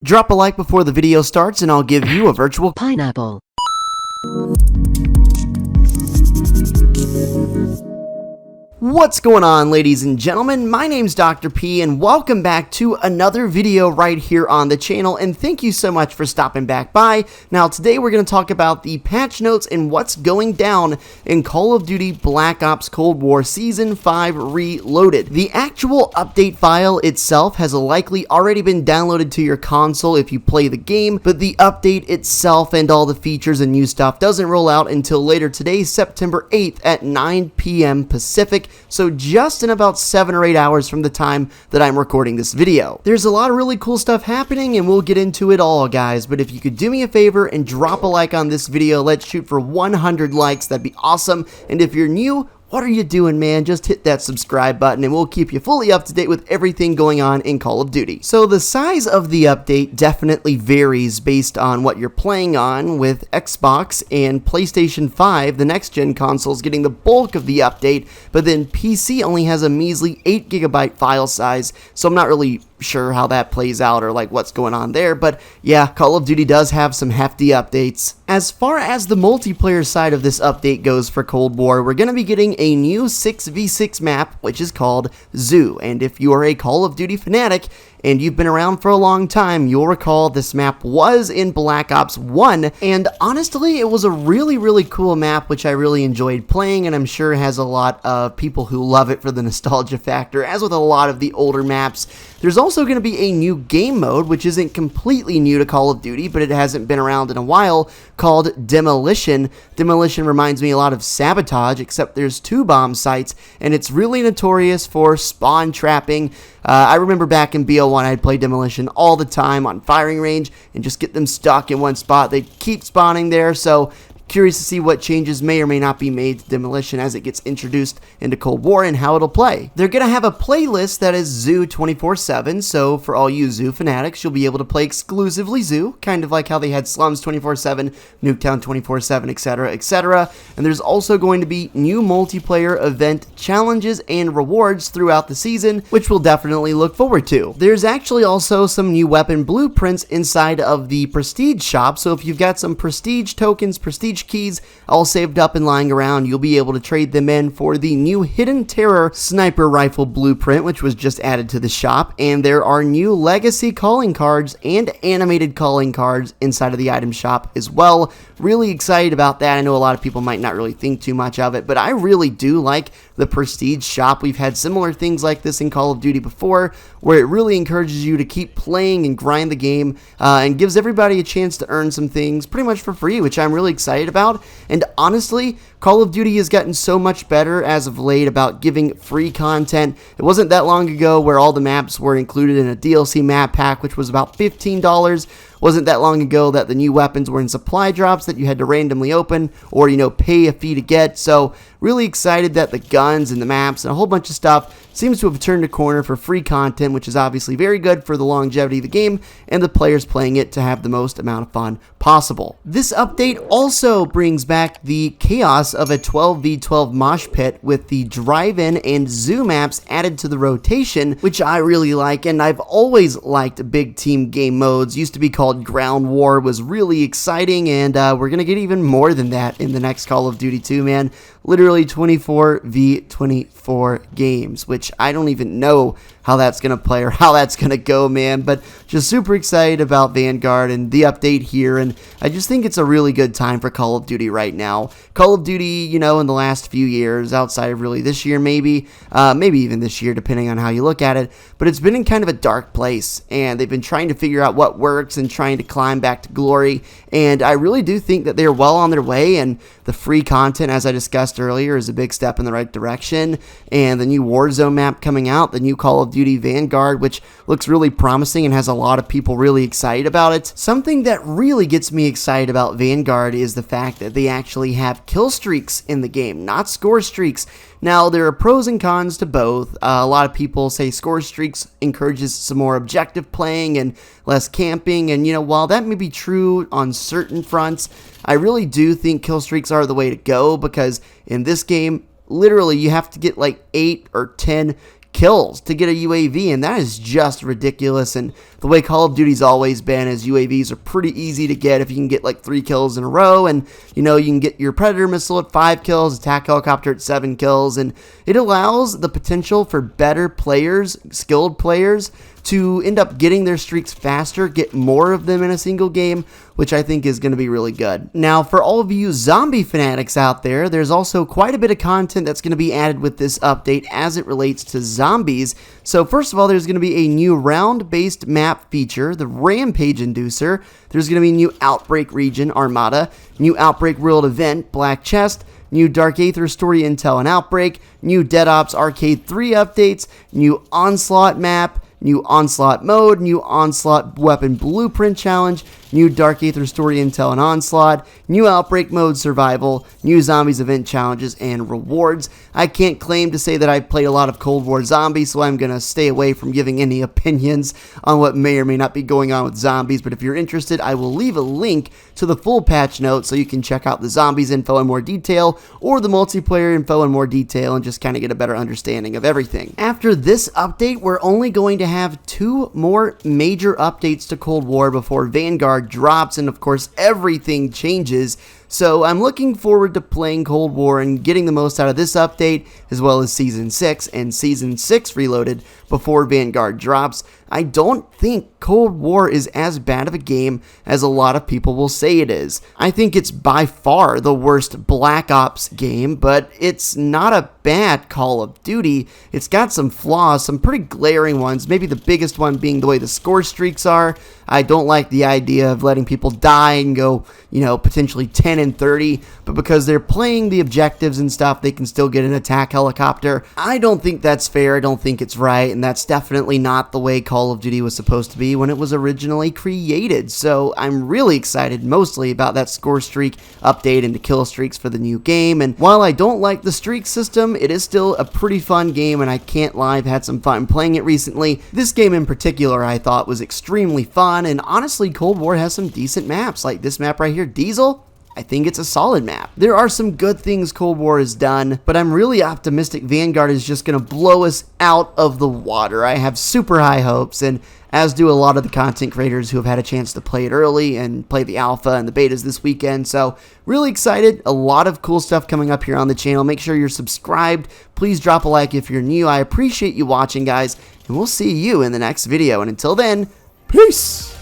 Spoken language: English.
Drop a like before the video starts and I'll give you a virtual pineapple. What's going on, ladies and gentlemen? My name's Dr. P and welcome back to another video right here on the channel, and thank you so much for stopping back by. Now today we're going to talk about the patch notes and what's going down in Call of Duty Black Ops Cold War Season 5 Reloaded. The actual update file itself has likely already been downloaded to your console if you play the game, but the update itself and all the features and new stuff doesn't roll out until later today, September 8th at 9 p.m. Pacific. So just in about 7 or 8 hours from the time that I'm recording this video. There's a lot of really cool stuff happening and we'll get into it all, guys, but if you could do me a favor and drop a like on this video, let's shoot for 100 likes, that'd be awesome. And if you're new, what are you doing, man? Just hit that subscribe button and we'll keep you fully up to date with everything going on in Call of Duty. So the size of the update definitely varies based on what you're playing on, with Xbox and PlayStation 5, the next gen consoles, getting the bulk of the update, but then PC only has a measly 8GB file size, so I'm not really sure how that plays out or like what's going on there, but yeah, Call of Duty does have some hefty updates. As far as the multiplayer side of this update goes for Cold War, we're going to be getting a new 6v6 map, which is called Zoo, and if you are a Call of Duty fanatic and you've been around for a long time, you'll recall this map was in Black Ops 1, and honestly, it was a really cool map, which I really enjoyed playing, and I'm sure has a lot of people who love it for the nostalgia factor, as with a lot of the older maps. There's also going to be a new game mode, which isn't completely new to Call of Duty, but it hasn't been around in a while, called Demolition. Demolition reminds me a lot of Sabotage, except there's 2 bomb sites, and it's really notorious for spawn trapping. I remember back in BO1, I'd play Demolition all the time on firing range and just get them stuck in one spot. They'd keep spawning there, so curious to see what changes may or may not be made to Demolition as it gets introduced into Cold War and how it'll play. They're going to have a playlist that is Zoo 24/7, so for all you Zoo fanatics, you'll be able to play exclusively Zoo, kind of like how they had Slums 24/7, Nuketown 24/7, etc., etc. And there's also going to be new multiplayer event challenges and rewards throughout the season, which we'll definitely look forward to. There's actually also some new weapon blueprints inside of the Prestige shop, so if you've got some Prestige tokens, Prestige keys all saved up and lying around, you'll be able to trade them in for the new Hidden Terror sniper rifle blueprint, which was just added to the shop, and there are new legacy calling cards and animated calling cards inside of the item shop as well. Really excited about that. I know a lot of people might not really think too much of it, but I really do like the Prestige shop. We've had similar things like this in Call of Duty before, where it really encourages you to keep playing and grind the game, and gives everybody a chance to earn some things pretty much for free, which I'm really excited about. And honestly, Call of Duty has gotten so much better as of late about giving free content. It wasn't that long ago where all the maps were included in a DLC map pack, which was about $15. Wasn't that long ago that the new weapons were in supply drops that you had to randomly open or, pay a fee to get. So really excited that the guns and the maps and a whole bunch of stuff seems to have turned a corner for free content, which is obviously very good for the longevity of the game and the players playing it to have the most amount of fun possible. This update also brings back the chaos of a 12v12 mosh pit with the drive-in and zoo maps added to the rotation, which I really like, and I've always liked big team game modes. Used to be called Ground War, was really exciting, and we're gonna get even more than that in the next Call of Duty 2, man. Literally 24v24 games, which I don't even know how that's going to play or how that's going to go, man, but just super excited about Vanguard and the update here, and I just think it's a really good time for Call of Duty right now. Call of Duty, in the last few years, outside of really this year maybe even this year, depending on how you look at it, but it's been in kind of a dark place, and they've been trying to figure out what works and trying to climb back to glory, and I really do think that they're well on their way, and the free content, as I discussed earlier, is a big step in the right direction, and the new Warzone map coming out, the new Call of Duty Vanguard, which looks really promising and has a lot of people really excited about it. Something that really gets me excited about Vanguard is the fact that they actually have kill streaks in the game, not score streaks. Now, there are pros and cons to both. A lot of people say score streaks encourages some more objective playing and less camping, and while that may be true on certain fronts, I really do think kill streaks are the way to go, because in this game, literally you have to get like 8 or 10 kills to get a UAV, and that is just ridiculous. And the way Call of Duty's always been is UAVs are pretty easy to get if you can get like 3 kills in a row, and you can get your Predator missile at 5 kills, attack helicopter at 7 kills, and it allows the potential for better players, skilled players, to end up getting their streaks faster, get more of them in a single game, which I think is going to be really good. Now, for all of you zombie fanatics out there, there's also quite a bit of content that's going to be added with this update as it relates to zombies. So first of all, there's going to be a new round-based map feature, the Rampage Inducer. There's going to be a new Outbreak region, Armada, new Outbreak World event, Black Chest, new Dark Aether story intel and Outbreak, new Dead Ops Arcade 3 updates, new Onslaught map, new Onslaught mode, new Onslaught weapon blueprint challenge, new Dark Aether story intel and Onslaught, new Outbreak mode survival, new Zombies event challenges and rewards. I can't claim to say that I've played a lot of Cold War Zombies, so I'm going to stay away from giving any opinions on what may or may not be going on with zombies, but if you're interested, I will leave a link to the full patch notes so you can check out the Zombies info in more detail, or the multiplayer info in more detail, and just kind of get a better understanding of everything. After this update, we're only going to have 2 more major updates to Cold War before Vanguard drops, and of course everything changes. So I'm looking forward to playing Cold War and getting the most out of this update, as well as Season 6 and Season 6 Reloaded before Vanguard drops. I don't think Cold War is as bad of a game as a lot of people will say it is. I think it's by far the worst Black Ops game, but it's not a bad Call of Duty. It's got some flaws, some pretty glaring ones, maybe the biggest one being the way the score streaks are. I don't like the idea of letting people die and go, potentially 10 and 30, but because they're playing the objectives and stuff, they can still get an attack helicopter. I don't think that's fair. I don't think it's right, and that's definitely not the way Call of Duty was supposed to be when it was originally created. So I'm really excited mostly about that score streak update and the kill streaks for the new game. And while I don't like the streak system, it is still a pretty fun game, and I can't lie, I've had some fun playing it recently. This game in particular I thought was extremely fun, and honestly Cold War has some decent maps, like this map right here, Diesel. I think it's a solid map. There are some good things Cold War has done, but I'm really optimistic Vanguard is just going to blow us out of the water. I have super high hopes, and as do a lot of the content creators who have had a chance to play it early and play the alpha and the betas this weekend. So really excited. A lot of cool stuff coming up here on the channel. Make sure you're subscribed. Please drop a like if you're new. I appreciate you watching, guys, and we'll see you in the next video. And until then, peace!